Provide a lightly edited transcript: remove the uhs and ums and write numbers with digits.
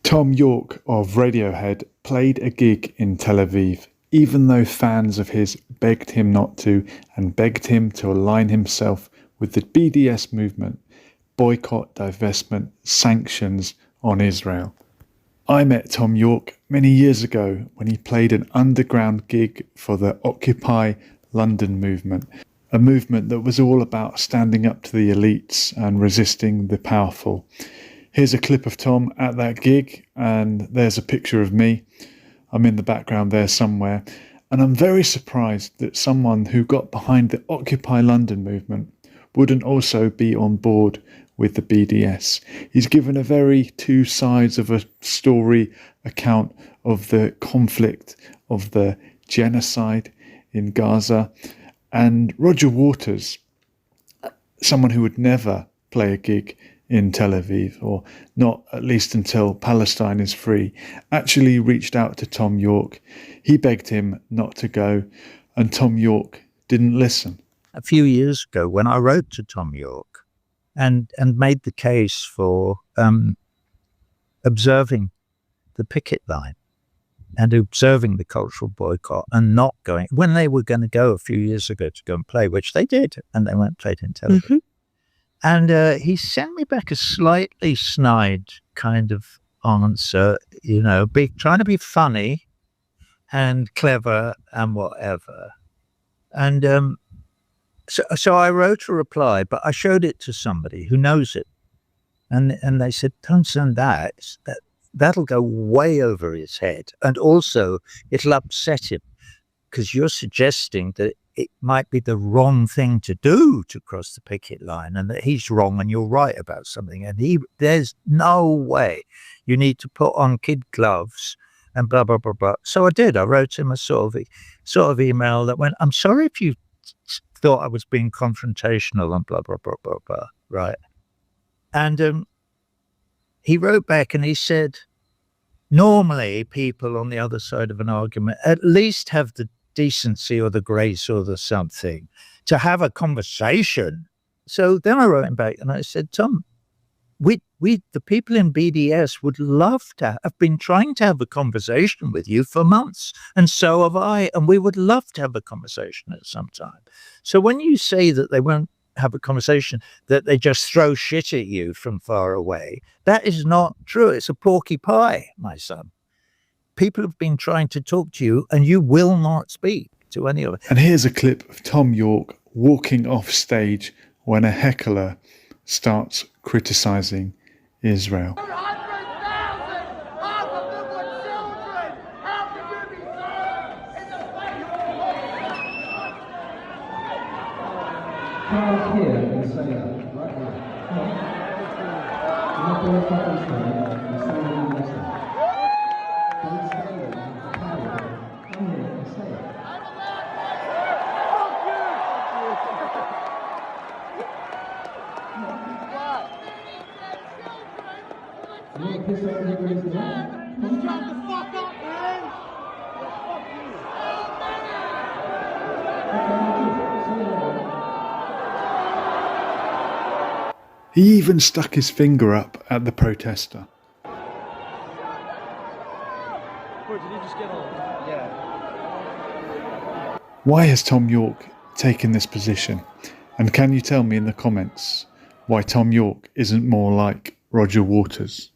Thom Yorke of Radiohead played a gig in Tel Aviv, even though fans of his begged him not to and begged him to align himself with the BDS movement, boycott, divestment, sanctions on Israel. I met Thom Yorke many years ago when he played an underground gig for the Occupy London movement, a movement that was all about standing up to the elites and resisting the powerful. Here's a clip of Thom at that gig, and there's a picture of me. I'm in the background there somewhere, and I'm very surprised that someone who got behind the Occupy London movement wouldn't also be on board with the BDS. He's given a very two sides of a story account of the conflict, of the genocide in Gaza, and Roger Waters, someone who would never play a gig in Tel Aviv, or not at least until Palestine is free, actually reached out to Thom Yorke. He begged him not to go, and Thom Yorke didn't listen. A few years ago, when I wrote to Thom Yorke and made the case for observing the picket line and observing the cultural boycott and not going, when they were going to go a few years ago to go and play, which they did, and they went and played in Tel Aviv. Mm-hmm. And he sent me back a slightly snide kind of answer, trying to be funny and clever and whatever. And so I wrote a reply, but I showed it to somebody who knows it. And they said, don't send that. That'll go way over his head. And also, it'll upset him because you're suggesting that it might be the wrong thing to do to cross the picket line, and that he's wrong and you're right about something. And there's no way. You need to put on kid gloves and blah, blah, blah, blah. So I did. I wrote him a sort of email that went, I'm sorry if you thought I was being confrontational and blah, blah, blah, blah, blah. Right. And he wrote back and he said, normally people on the other side of an argument at least have the decency or the grace or the something to have a conversation. So then I wrote him back and I said, Thom, we the people in BDS would love to have been trying to have a conversation with you for months, and so have I, and we would love to have a conversation at some time. So when you say that they won't have a conversation, that they just throw shit at you from far away, that is not true. It's a porky pie, my son. People have been trying to talk to you and you will not speak to any of it. And here's a clip of Thom Yorke walking off stage when a heckler starts criticising Israel. He even stuck his finger up at the protester. Why has Thom Yorke taken this position? And can you tell me in the comments why Thom Yorke isn't more like Roger Waters?